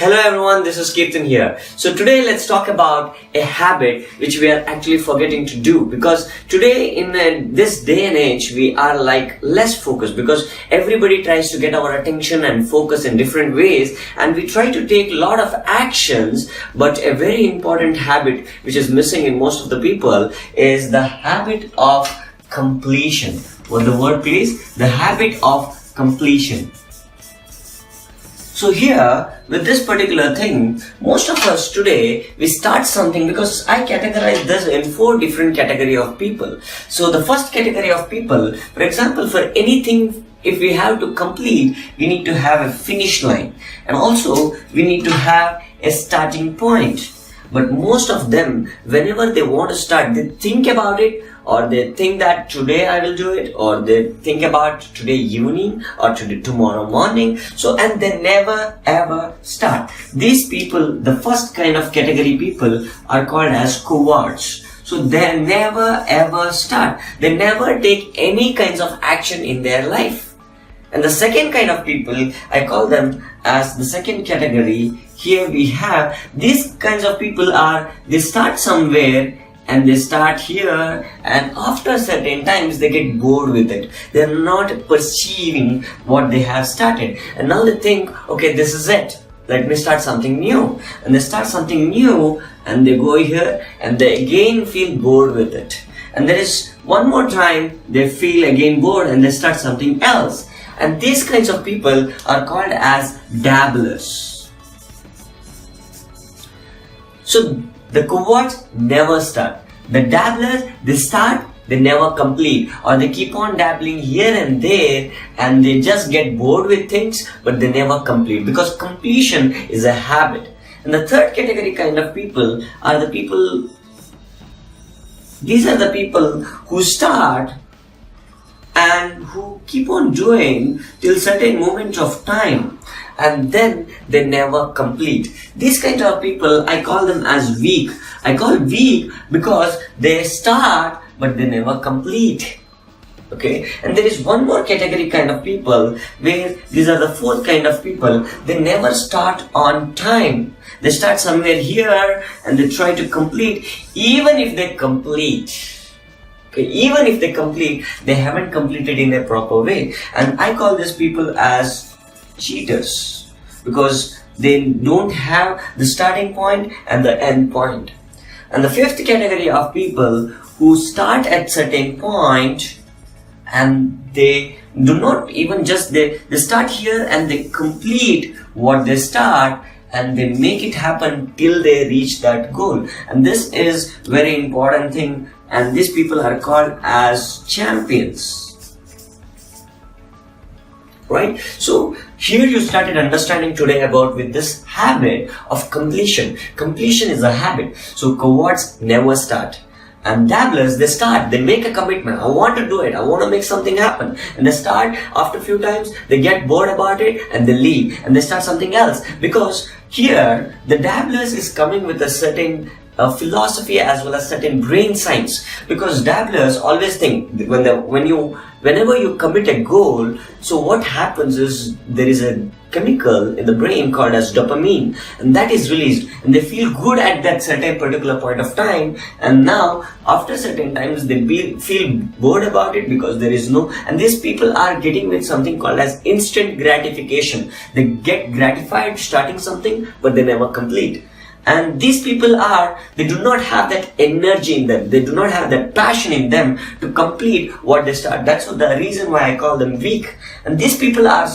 Hello everyone, this is Keerthan here. So today let's talk about a habit which we are actually forgetting to do, because today in this day and age we are like less focused because everybody tries to get our attention and focus in different ways, and we try to take a lot of actions, but a very important habit which is missing in most of the people is the habit of completion. What the word please? The habit of completion. So here, with this particular thing, most of us today, we start something because I categorize this in 4 different categories of people. So the first category of people, for example, for anything, if we have to complete, we need to have a finish line. And also, we need to have a starting point. But most of them, whenever they want to start, they think about it, or they think that today I will do it, or they think about today evening or tomorrow morning. So, and they never ever start. These people, the first kind of category people are called as cowards. So they never ever start. They never take any kinds of action in their life. And the second kind of people, I call them as the second category. Here we have these kinds of people they start somewhere and they start here, and after certain times they get bored with it. They're not perceiving what they have started, and now they think, okay, this is it, let me start something new. And they start something new and they go here and they again feel bored with it, and there is one more time they feel again bored and they start something else. And these kinds of people are called as dabblers. So the cowards never start. The dabblers, they start, they never complete, or they keep on dabbling here and there and they just get bored with things, but they never complete, because completion is a habit. And the third category kind of people are the people, these are the people who start and who keep on doing till certain moment of time, and then they never complete. These kind of people, I call them as weak. I call weak because they start but they never complete. Okay, and there is one more category kind of people where these are the fourth kind of people. They never start on time. They start somewhere here and they try to complete. Even if they complete, even if they complete, they haven't completed in a proper way. And I call these people as cheaters, because they don't have the starting point and the end point. And the fifth category of people who start at certain point and they do not even just, they start here and they complete what they start, and they make it happen till they reach that goal. And this is very important thing, and these people are called as champions. Right? So here you started understanding today about with this habit of completion. Completion is a habit. So cowards never start. And dabblers, they start, they make a commitment. I want to do it. I want to make something happen. And they start, after a few times, they get bored about it and they leave and they start something else. Because here, the dabblers is coming with a certain philosophy as well as certain brain science. Because dabblers always think, whenever you commit a goal, so what happens is there is a chemical in the brain called as dopamine, and that is released, and they feel good at that certain particular point of time. And now after certain times they feel bored about it because there is no, and these people are getting with something called as instant gratification. They get gratified starting something but they never complete. And these people they do not have that energy in them. They do not have that passion in them to complete what they start. That's the reason why I call them weak. And these people are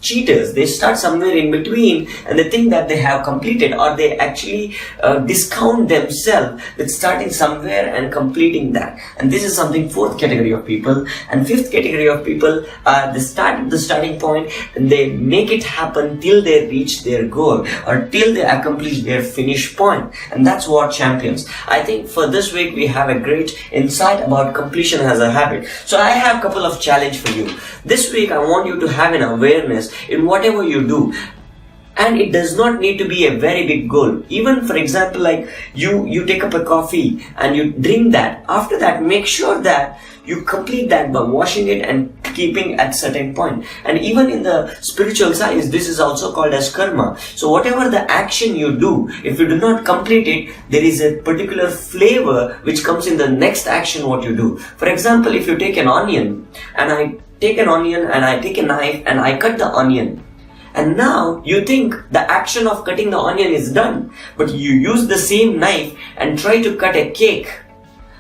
cheaters. They start somewhere in between and they think that they have completed, or they actually discount themselves with starting somewhere and completing that. And this is something fourth category of people. And fifth category of people, they start at the starting point and they make it happen till they reach their goal or till they accomplish their finish point. And that's what champions. I think for this week we have a great insight about completion as a habit. So I have a couple of challenge for you. This week I want you to have an awareness in whatever you do. And it does not need to be a very big goal. Even for example, like you take up a coffee and you drink that. After that, make sure that you complete that by washing it and keeping at certain point. And even in the spiritual science, this is also called as karma. So whatever the action you do, if you do not complete it, there is a particular flavor which comes in the next action what you do. For example, if you take an onion, and I take an onion and I take a knife and I cut the onion, and now you think the action of cutting the onion is done, but you use the same knife and try to cut a cake.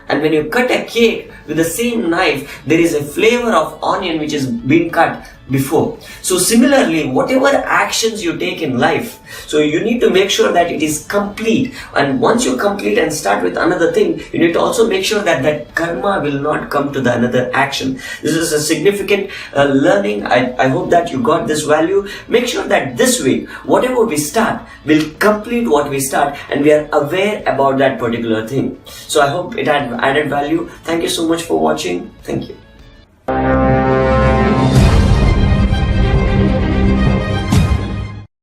And when you cut a cake with the same knife, there is a flavor of onion which is being cut before. So similarly, whatever actions you take in life, so you need to make sure that it is complete. And once you complete and start with another thing, you need to also make sure that that karma will not come to the another action. This is a significant learning. I hope that you got this value. Make sure that this week, whatever we start, we'll complete what we start, and we are aware about that particular thing. So I hope it had added value. Thank you so much for watching. Thank you.